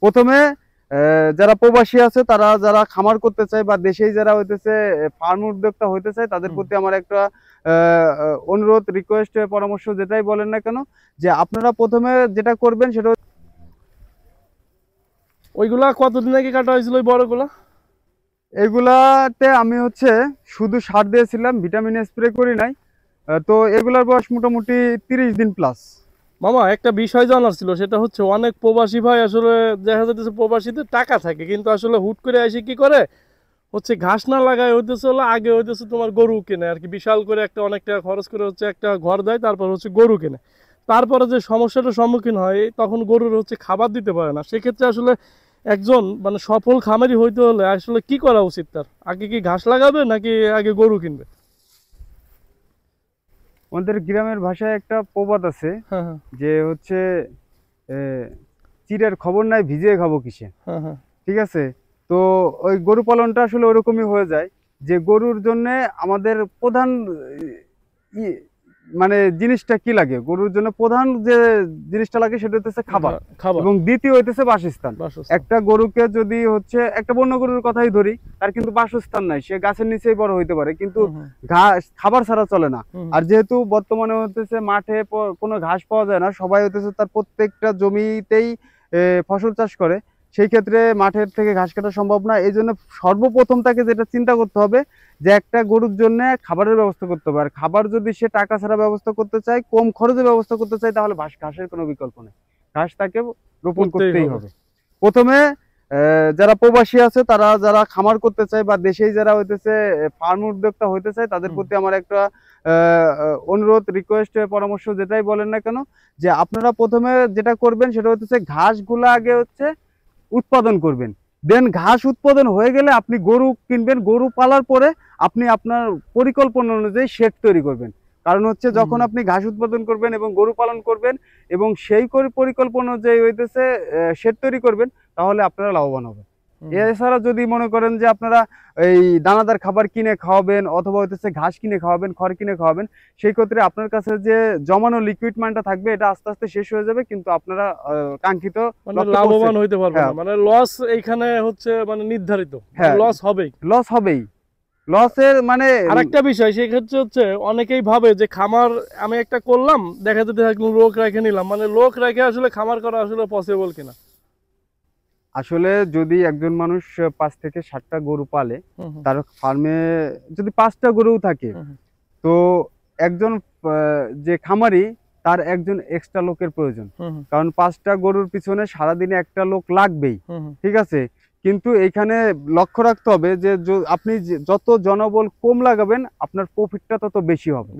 প্রথমে যারা প্রবাসী আছে তারা যারা খামার করতে চায় বা দেশেই যারা হইতেছে ফার্ম উদ্যোক্তা হইতে চায় তাদের প্রতি আমার একটা অনুরোধ, রিকোয়েস্ট, পরামর্শ যেটাই বলেন না কেন, যে আপনারা প্রথমে যেটা করবেন সেটা ওইগুলা কতদিন আগে কাটা হয়েছিল ওই বড়গুলা? এগুলাতে আমি শুধু সার দিয়েছিলাম, ভিটামিন স্প্রে করি নাই। তো এগুলার বয়স মোটামুটি 30 দিন প্লাস। মামা একটা বিষয় জানার ছিল, সেটা হচ্ছে অনেক প্রবাসী ভাই আসলে দেখা যাচ্ছে প্রবাসীদের টাকা থাকে কিন্তু আসলে হুট করে এসে কি করে ঘাস না লাগায় হইতেছে হলো আগে হইতেছে তোমার গরু কেনে আর কি, বিশাল করে একটা অনেক টাকা খরচ করে একটা ঘর দেয়, তারপর গরু কেনে। তারপরে যে সমস্যাটার সম্মুখীন হয় তখন গরুর খাবার দিতে পারে না। সেক্ষেত্রে আসলে একজন মানে সফল খামারি হইতে হলে আসলে কি করা উচিত? তার আগে কি ঘাস লাগাবে নাকি আগে গরু কিনবে? আমাদের গ্রামের ভাষায় একটা প্রবাদ আছে হ্যাঁ হ্যাঁ যে চিড়ের খবর নাই ভিজিয়ে খাবো কিসে। হ্যাঁ হ্যাঁ ঠিক আছে, তো ওই গরু পালনটা আসলে ওরকমই হয়ে যায় যে গরুর জন্য আমাদের প্রধান ই- মানে জিনিসটা কি লাগে, গরুর জন্য প্রধান যে জিনিসটা লাগে সেটা হচ্ছে খাবার, খাবার এবং দ্বিতীয় হইতেছে বাসস্থান। বাসস্থান। একটা গরুকে যদি একটা বন্য গরুর কথাই ধরি, তার কিন্তু বাসস্থান নাই, সে গাছের নিচেই বড় হইতে পারে কিন্তু ঘাস খাবার ছাড়া চলে না। আর যেহেতু বর্তমানে মাঠে কোনো ঘাস পাওয়া যায় না, সবাই তার প্রত্যেকটা জমিতেই ফসল চাষ করে, সেই ক্ষেত্রে মাঠের থেকে ঘাস কাটা সম্ভব না। এই জন্য সর্বপ্রথম তাকে যেটা চিন্তা করতে হবে যে একটা গরুর জন্য খাবারের ব্যবস্থা করতে হবে। আর খাবার যদি সে টাকা ছাড়া ব্যবস্থা করতে চায়, কম খরচে ব্যবস্থা করতে চায়, তাহলে ঘাসের কোনো বিকল্প নেই, ঘাস তাকে রোপণ করতেই হবে। প্রথমে যারা প্রবাসী আছে তারা যারা খামার করতে চায় বা দেশেই যারা ফার্ম উদ্যোক্তা হইতে চায় তাদের প্রতি আমার একটা অনুরোধ, রিকোয়েস্ট, পরামর্শ যেটাই বলেন না কেন, যে আপনারা প্রথমে যেটা করবেন সেটা ঘাসগুলো আগে উৎপাদন করবেন। দেন ঘাস উৎপাদন হয়ে গেলে আপনি গরু কিনবেন, গরু পালার পরে আপনি আপনার পরিকল্পনা অনুযায়ী শেড তৈরি করবেন। কারণ যখন আপনি ঘাস উৎপাদন করবেন এবং গরু পালন করবেন এবং সেই পরিকল্পনা অনুযায়ী শেড তৈরি করবেন, তাহলে আপনারা লাভবান হবেন। এছাড়া যদি মনে করেন যে আপনারা এই দানাদার খাবার কিনে খাওয়াবেন অথবা ঘাস কিনে খাওয়াবেন, খড় কিনে খাওয়াবেন, সেই ক্ষেত্রে আপনার কাছে যে জমানো লিকুইড মানটা থাকবে এটা আস্তে আস্তে শেষ হয়ে যাবে, কিন্তু আপনারা কাঙ্ক্ষিত লাভবান হইতে পারবেন না। মানে লস এইখানে মানে নির্ধারিত, লস হবেই, লস হবেই। লসের মানে আরেকটা বিষয় সেক্ষেত্রে অনেকেই ভাবে যে খামার আমি একটা করলাম, দেখা যেতে থাকলাম, লোক রেখে নিলাম, মানে লোক রেখে আসলে খামার করা আসলে পসিবল কিনা? আসলে যদি একজন মানুষ 5 থেকে 7টা গরু পালে, তার ফার্মে যদি 5টা গরু থাকে, তো একজন যে খামারি তার একজন এক্সট্রা লোকের প্রয়োজন, কারণ 5টা গরুর পিছনে সারাদিনে একটা লোক লাগবেই। ঠিক আছে, কিন্তু এখানে লক্ষ্য রাখতে হবে যে আপনি যত জনবল কম লাগাবেন আপনার প্রফিটটা তত বেশি হবে।